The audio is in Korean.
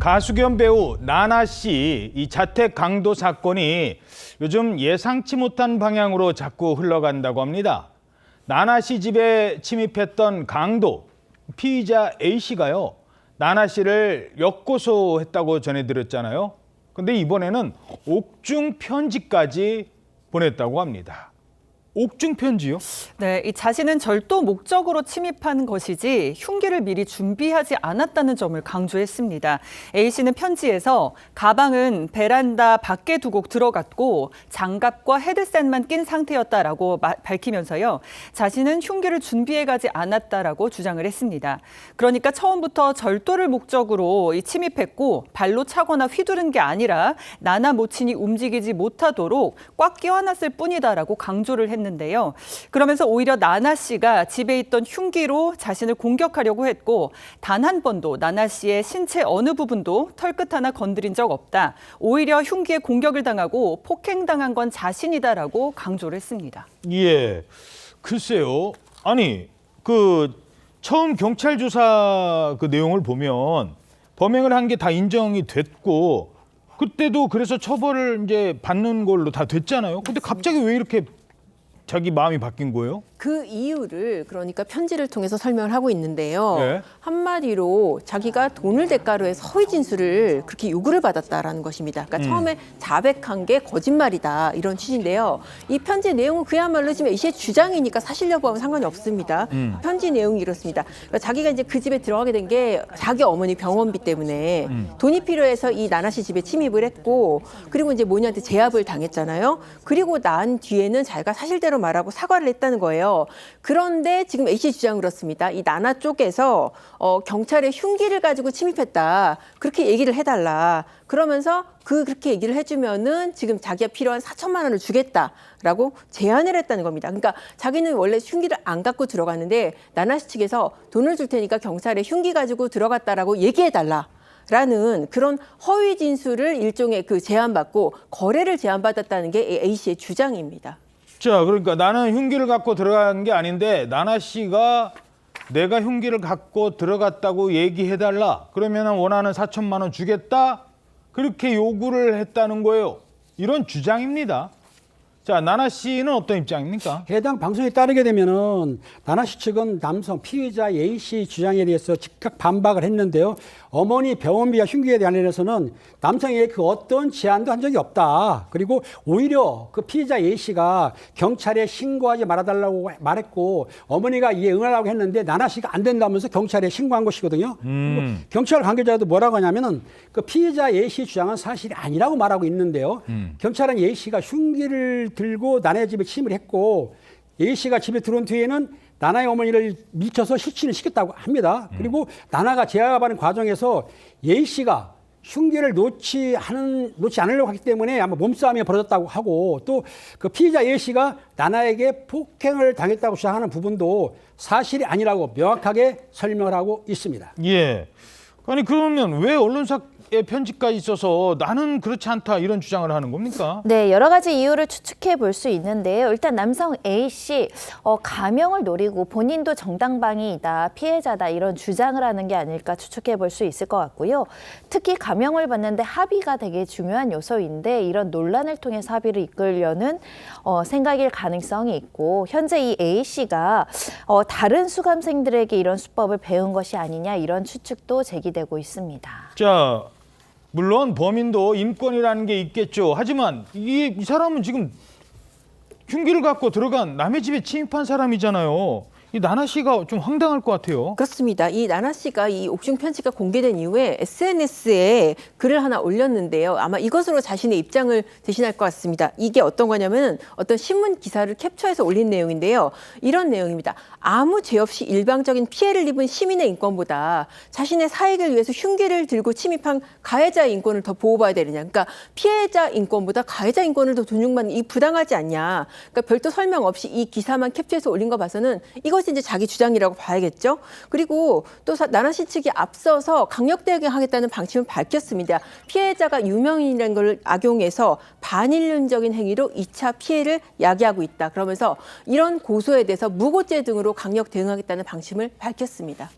가수 겸 배우 나나 씨 이 자택 강도 사건이 요즘 예상치 못한 방향으로 자꾸 흘러간다고 합니다. 나나 씨 집에 침입했던 강도 피의자 A 씨가요. 나나 씨를 역고소했다고 전해드렸잖아요. 근데 이번에는 옥중 편지까지 보냈다고 합니다. 옥중 편지요? 네, 이 자신은 절도 목적으로 침입한 것이지 흉기를 미리 준비하지 않았다는 점을 강조했습니다. A 씨는 편지에서 가방은 베란다 밖에 두고 들어갔고 장갑과 헤드셋만 낀 상태였다라고 밝히면서요. 자신은 흉기를 준비해가지 않았다라고 주장을 했습니다. 그러니까 처음부터 절도를 목적으로 침입했고 발로 차거나 휘두른 게 아니라 나나 모친이 움직이지 못하도록 꽉 껴안았을 뿐이다라고 강조를 했는데요. 그러면서 오히려 나나 씨가 집에 있던 흉기로 자신을 공격하려고 했고 단 한 번도 나나 씨의 신체 어느 부분도 털끝 하나 건드린 적 없다. 오히려 흉기에 공격을 당하고 폭행당한 건 자신이다라고 강조를 했습니다. 예, 글쎄요. 아니, 처음 경찰 조사 내용을 보면 범행을 한 게 다 인정이 됐고 그때도 그래서 처벌을 이제 받는 걸로 다 됐잖아요. 근데 갑자기 왜 이렇게 자기 마음이 바뀐 거예요? 그 이유를 그러니까 편지를 통해서 설명을 하고 있는데요. 네. 한마디로 자기가 돈을 대가로 해서 허위 진술을 그렇게 요구를 받았다라는 것입니다. 그러니까 처음에 자백한 게 거짓말이다 이런 취지인데요. 이 편지 내용은 그야말로 지금 A씨의 주장이니까 사실 여부하고는 상관이 없습니다. 편지 내용이 이렇습니다. 그러니까 자기가 이제 그 집에 들어가게 된 게 자기 어머니 병원비 때문에 돈이 필요해서 이 나나 씨 집에 침입을 했고 그리고 이제 모녀한테 제압을 당했잖아요. 그리고 난 뒤에는 자기가 사실대로 말하고 사과를 했다는 거예요. 그런데 지금 A씨 주장 그렇습니다. 이 나나 쪽에서 경찰에 흉기를 가지고 침입했다. 그렇게 얘기를 해달라. 그러면서 그렇게 얘기를 해주면은 지금 자기가 필요한 4천만 원을 주겠다라고 제안을 했다는 겁니다. 그러니까 자기는 원래 흉기를 안 갖고 들어갔는데 나나 씨 측에서 돈을 줄 테니까 경찰에 흉기 가지고 들어갔다라고 얘기해달라. 라는 그런 허위 진술을 일종의 제안받고 거래를 제안받았다는 게 A씨의 주장입니다. 자, 그러니까 나는 흉기를 갖고 들어간 게 아닌데 나나 씨가 내가 흉기를 갖고 들어갔다고 얘기해달라. 그러면 원하는 4천만 원 주겠다. 그렇게 요구를 했다는 거예요. 이런 주장입니다. 자, 나나 씨는 어떤 입장입니까? 해당 방송에 따르게 되면은 나나 씨 측은 남성 피의자 A 씨 주장에 대해서 즉각 반박을 했는데요. 어머니 병원비와 흉기에 관련해서는 남성에게 그 어떤 제안도 한 적이 없다. 그리고 오히려 그 피의자 A 씨가 경찰에 신고하지 말아달라고 말했고 어머니가 이에 응하라고 했는데 나나 씨가 안 된다면서 경찰에 신고한 것이거든요. 그리고 경찰 관계자도 뭐라고 하냐면은 그 피의자 A 씨 주장은 사실이 아니라고 말하고 있는데요. 경찰은 A 씨가 흉기를 들고 나나의 집에 침입을 했고 A 씨가 집에 들어온 뒤에는 나나의 어머니를 미쳐서 실신을 시켰다고 합니다. 그리고 나나가 제압하는 과정에서 A 씨가 흉기를 놓지 않으려고 하기 때문에 아마 몸싸움이 벌어졌다고 하고 또 그 피의자 A 씨가 나나에게 폭행을 당했다고 주장하는 부분도 사실이 아니라고 명확하게 설명을 하고 있습니다. 예. 아니 그러면 왜 언론사의 편지까지 있어서 나는 그렇지 않다 이런 주장을 하는 겁니까? 네, 여러 가지 이유를 추측해 볼 수 있는데요. 일단 남성 A 씨 가명을 노리고 본인도 정당방위이다, 피해자다 이런 주장을 하는 게 아닐까 추측해 볼 수 있을 것 같고요. 특히 가명을 받는데 합의가 되게 중요한 요소인데 이런 논란을 통해서 합의를 이끌려는 생각일 가능성이 있고 현재 이 A 씨가 다른 수감생들에게 이런 수법을 배운 것이 아니냐 이런 추측도 제기되고 있습니다. 자, 물론 범인도 인권이라는 게 있겠죠. 하지만 이 사람은 지금 흉기를 갖고 들어간 남의 집에 침입한 사람이잖아요. 이 나나 씨가 좀 황당할 것 같아요. 그렇습니다. 이 나나 씨가 이 옥중 편지가 공개된 이후에 SNS에 글을 하나 올렸는데요. 아마 이것으로 자신의 입장을 대신할 것 같습니다. 이게 어떤 거냐면 어떤 신문 기사를 캡처해서 올린 내용인데요. 이런 내용입니다. 아무 죄 없이 일방적인 피해를 입은 시민의 인권보다 자신의 사익을 위해서 흉기를 들고 침입한 가해자의 인권을 더 보호받아야 되느냐. 그러니까 피해자 인권보다 가해자 인권을 더 존중받는 이 부당하지 않냐. 그러니까 별도 설명 없이 이 기사만 캡처해서 올린 거 봐서는 이것이 이제 자기 주장이라고 봐야겠죠. 그리고 또 나나 씨 측이 앞서서 강력 대응하겠다는 방침을 밝혔습니다. 피해자가 유명인이라는 걸 악용해서 반인륜적인 행위로 2차 피해를 야기하고 있다. 그러면서 이런 고소에 대해서 무고죄 등으로 강력 대응하겠다는 방침을 밝혔습니다.